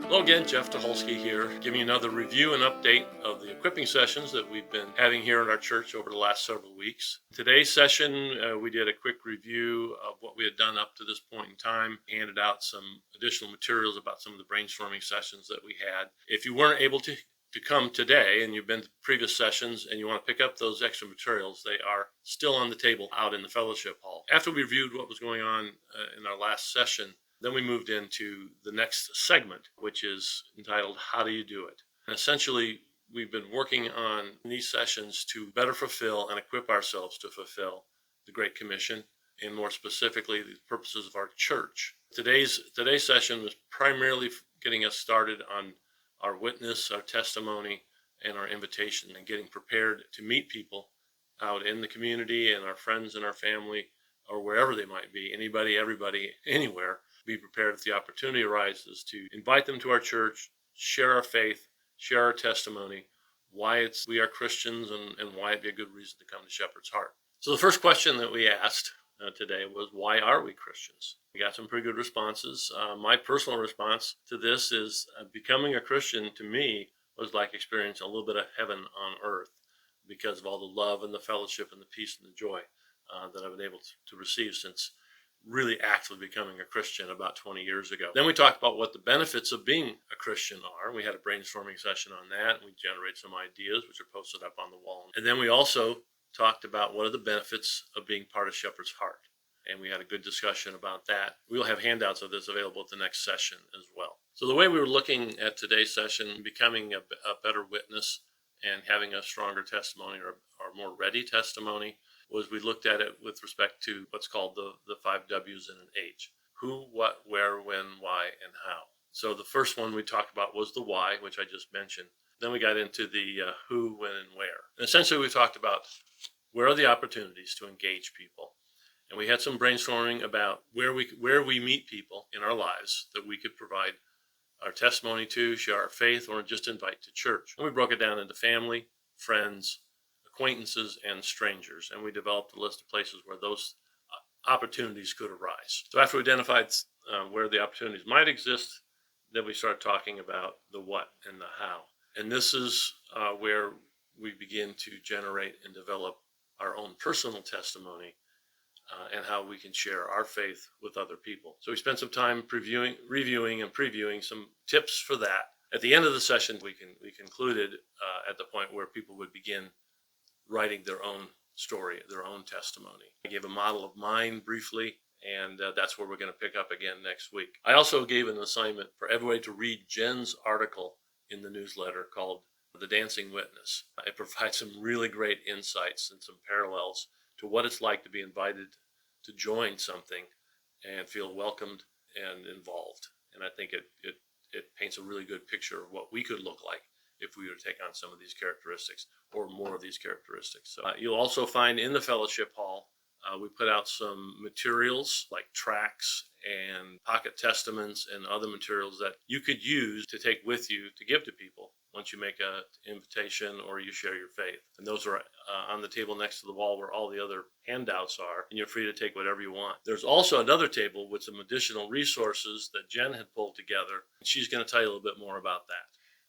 Hello again, Jeff Tucholsky here, giving you another review and update of the equipping sessions that we've been having here at our church over the last several weeks. Today's session, we did a quick review of what we had done up to this point in time, handed out some additional materials about some of the brainstorming sessions that we had. If you weren't able to come today and you've been to previous sessions and you want to pick up those extra materials, they are still on the table out in the fellowship hall. After we reviewed what was going on in our last session, then we moved into the next segment, which is entitled, How Do You Do It? And essentially, we've been working on these sessions to better fulfill and equip ourselves to fulfill the Great Commission, and more specifically, the purposes of our church. Today's session was primarily getting us started on our witness, our testimony, and our invitation, and getting prepared to meet people out in the community and our friends and our family, or wherever they might be, anybody, everybody, anywhere. Be prepared if the opportunity arises to invite them to our church, share our faith, share our testimony, why we are Christians, and why it'd be a good reason to come to Shepherd's Heart. So the first question that we asked today was, why are we Christians? We got some pretty good responses. My personal response to this is becoming a Christian to me was like experiencing a little bit of heaven on earth because of all the love and the fellowship and the peace and the joy that I've been able to receive since really actively becoming a Christian about 20 years ago. Then we talked about what the benefits of being a Christian are. We had a brainstorming session on that, and we generated some ideas, which are posted up on the wall. And then we also talked about what are the benefits of being part of Shepherd's Heart. And we had a good discussion about that. We'll have handouts of this available at the next session as well. So the way we were looking at today's session, becoming a better witness and having a stronger testimony or more ready testimony, was we looked at it with respect to what's called the 5 W's and an H. Who, what, where, when, why, and how. So the first one we talked about was the why, which I just mentioned. Then we got into the who, when, and where. And essentially we talked about where are the opportunities to engage people. And we had some brainstorming about where we meet people in our lives that we could provide our testimony to, share our faith, or just invite to church. And we broke it down into family, friends, acquaintances, and strangers, and we developed a list of places where those opportunities could arise. So after we identified where the opportunities might exist, then we start talking about the what and the how. And this is where we begin to generate and develop our own personal testimony and how we can share our faith with other people. So we spent some time reviewing and previewing some tips for that. At the end of the session, we concluded at the point where people would begin writing their own story, their own testimony. I gave a model of mine briefly, and that's where we're going to pick up again next week. I also gave an assignment for everybody to read Jen's article in the newsletter called The Dancing Witness. It provides some really great insights and some parallels to what it's like to be invited to join something and feel welcomed and involved. And I think it paints a really good picture of what we could look like if we were to take on some of these characteristics or more of these characteristics. So, you'll also find in the fellowship hall, we put out some materials like tracts and pocket testaments and other materials that you could use to take with you to give to people once you make an invitation or you share your faith. And those are on the table next to the wall where all the other handouts are, and you're free to take whatever you want. There's also another table with some additional resources that Jen had pulled together, and she's going to tell you a little bit more about that.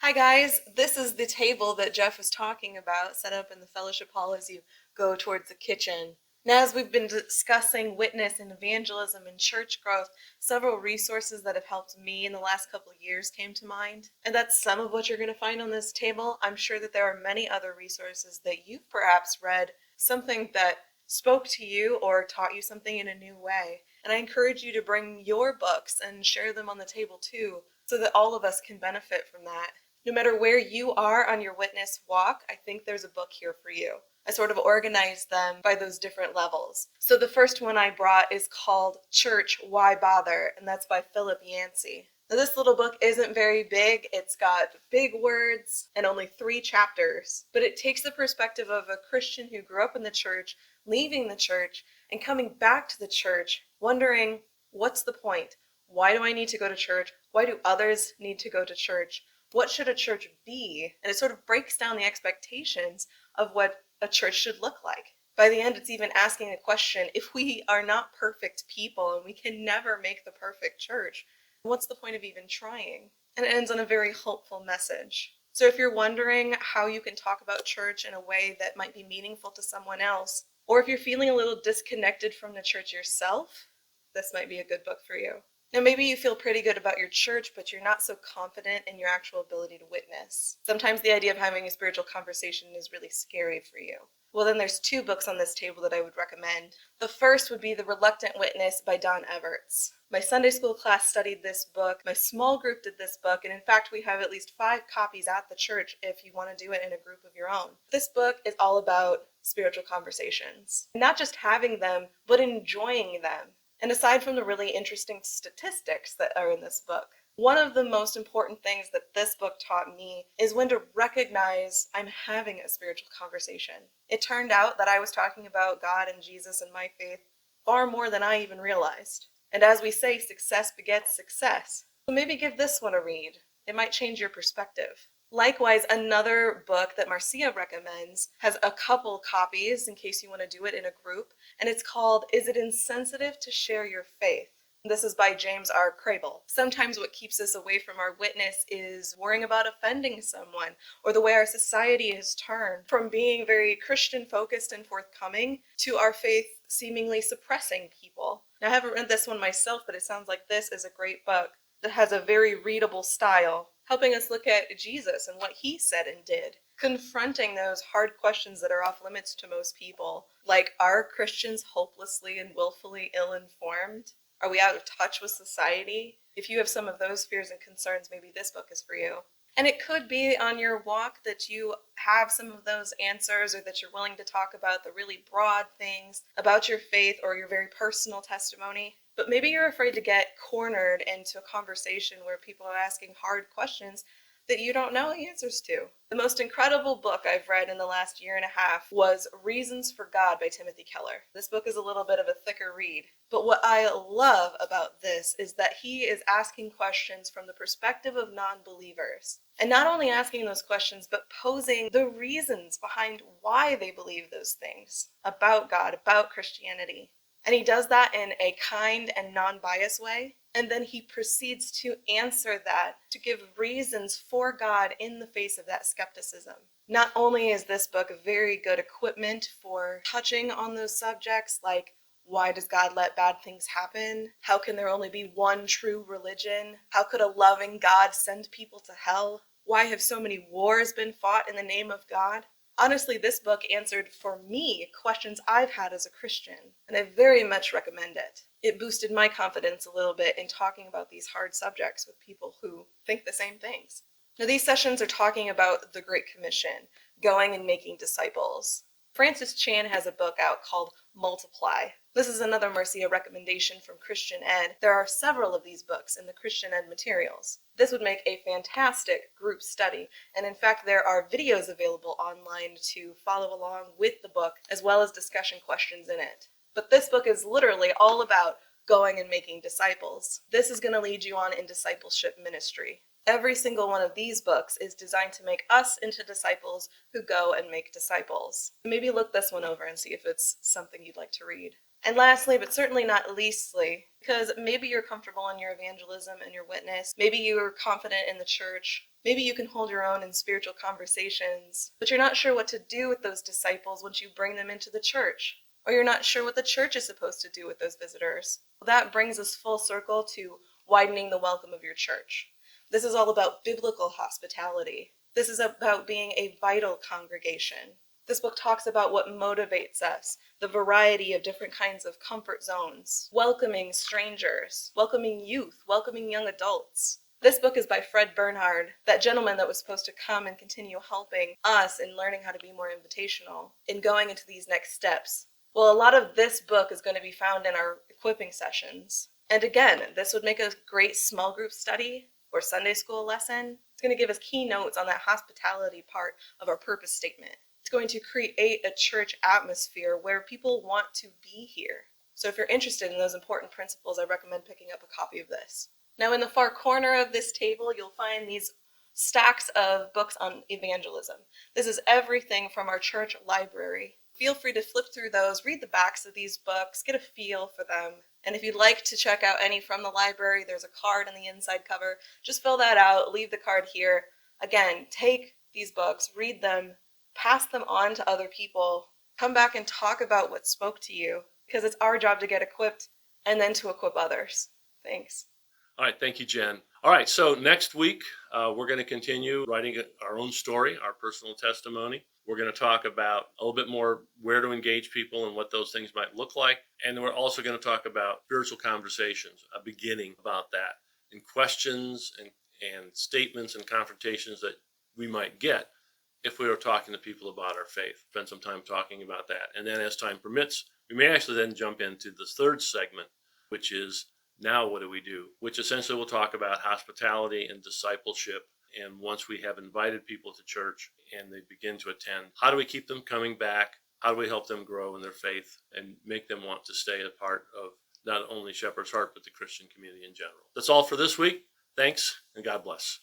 Hi guys, this is the table that Jeff was talking about, set up in the fellowship hall as you go towards the kitchen. Now, as we've been discussing witness and evangelism and church growth, several resources that have helped me in the last couple of years came to mind. And that's some of what you're going to find on this table. I'm sure that there are many other resources that you've perhaps read, something that spoke to you or taught you something in a new way. And I encourage you to bring your books and share them on the table too, so that all of us can benefit from that. No matter where you are on your witness walk, I think there's a book here for you. I sort of organized them by those different levels. So the first one I brought is called Church, Why Bother? And that's by Philip Yancey. Now this little book isn't very big. It's got big words and only 3 chapters. But it takes the perspective of a Christian who grew up in the church, leaving the church, and coming back to the church, wondering, what's the point? Why do I need to go to church? Why do others need to go to church? What should a church be? And it sort of breaks down the expectations of what a church should look like. By the end, it's even asking a question, if we are not perfect people and we can never make the perfect church, what's the point of even trying? and it ends on a very hopeful message. So if you're wondering how you can talk about church in a way that might be meaningful to someone else, or if you're feeling a little disconnected from the church yourself, this might be a good book for you. Now, maybe you feel pretty good about your church, but you're not so confident in your actual ability to witness. Sometimes the idea of having a spiritual conversation is really scary for you. Well, then there's 2 books on this table that I would recommend. The first would be The Reluctant Witness by Don Everts. My Sunday school class studied this book. My small group did this book, and in fact, we have at least 5 copies at the church if you want to do it in a group of your own. This book is all about spiritual conversations. Not just having them, but enjoying them. And aside from the really interesting statistics that are in this book, one of the most important things that this book taught me is when to recognize I'm having a spiritual conversation. It turned out that I was talking about God and Jesus and my faith far more than I even realized. And as we say, success begets success. So maybe give this one a read. It might change your perspective. Likewise, another book that Marcia recommends has a couple copies in case you want to do it in a group, and it's called Is It Insensitive to Share Your Faith? This is by James R. Crable. Sometimes what keeps us away from our witness is worrying about offending someone, or the way our society has turned from being very Christian focused and forthcoming to our faith seemingly suppressing people. Now, I haven't read this one myself, but it sounds like this is a great book that has a very readable style, helping us look at Jesus and what he said and did, confronting those hard questions that are off limits to most people, like, are Christians hopelessly and willfully ill-informed? Are we out of touch with society? If you have some of those fears and concerns, maybe this book is for you. And it could be on your walk that you have some of those answers, or that you're willing to talk about the really broad things about your faith or your very personal testimony. But maybe you're afraid to get cornered into a conversation where people are asking hard questions that you don't know the answers to. The most incredible book I've read in the last year and a half was Reasons for God by Timothy Keller. This book is a little bit of a thicker read, but what I love about this is that he is asking questions from the perspective of non-believers. And not only asking those questions, but posing the reasons behind why they believe those things about God, about Christianity. And he does that in a kind and non-biased way. And then he proceeds to answer that, to give reasons for God in the face of that skepticism. Not only is this book a very good equipment for touching on those subjects, like why does God let bad things happen? How can there only be one true religion? How could a loving God send people to hell? Why have so many wars been fought in the name of God? Honestly, this book answered for me questions I've had as a Christian, and I very much recommend it. It boosted my confidence a little bit in talking about these hard subjects with people who think the same things. Now, these sessions are talking about the Great Commission, going and making disciples. Francis Chan has a book out called Multiply. This is another Marcia recommendation from Christian Ed. There are several of these books in the Christian Ed materials. This would make a fantastic group study, and in fact there are videos available online to follow along with the book, as well as discussion questions in it. But this book is literally all about going and making disciples. This is going to lead you on in discipleship ministry. Every single one of these books is designed to make us into disciples who go and make disciples. Maybe look this one over and see if it's something you'd like to read. And lastly, but certainly not leastly, because maybe you're comfortable in your evangelism and your witness, maybe you're confident in the church, maybe you can hold your own in spiritual conversations, but you're not sure what to do with those disciples once you bring them into the church, or you're not sure what the church is supposed to do with those visitors. Well, that brings us full circle to widening the welcome of your church. This is all about biblical hospitality. This is about being a vital congregation. This book talks about what motivates us, the variety of different kinds of comfort zones, welcoming strangers, welcoming youth, welcoming young adults. This book is by Fred Bernhard, that gentleman that was supposed to come and continue helping us in learning how to be more invitational, in going into these next steps. Well, a lot of this book is going to be found in our equipping sessions. And again, this would make a great small group study or Sunday school lesson. It's going to give us key notes on that hospitality part of our purpose statement. It's going to create a church atmosphere where people want to be here. So if you're interested in those important principles, I recommend picking up a copy of this. Now, in the far corner of this table, you'll find these stacks of books on evangelism. This is everything from our church library. Feel free to flip through those, read the backs of these books, get a feel for them. And if you'd like to check out any from the library, there's a card on the inside cover. Just fill that out, leave the card here. Again, take these books, read them, pass them on to other people. Come back and talk about what spoke to you, because it's our job to get equipped and then to equip others. Thanks. All right, thank you, Jen. All right, so next week, we're going to continue writing our own story, our personal testimony. We're going to talk about a little bit more where to engage people and what those things might look like. And we're also going to talk about spiritual conversations, a beginning about that, and questions and statements and confrontations that we might get if we were talking to people about our faith. Spend some time talking about that. And then as time permits, we may actually then jump into the third segment, which is now what do we do? Which essentially will talk about hospitality and discipleship. And once we have invited people to church and they begin to attend, how do we keep them coming back? How do we help them grow in their faith and make them want to stay a part of not only Shepherd's Heart, but the Christian community in general? That's all for this week. Thanks, and God bless.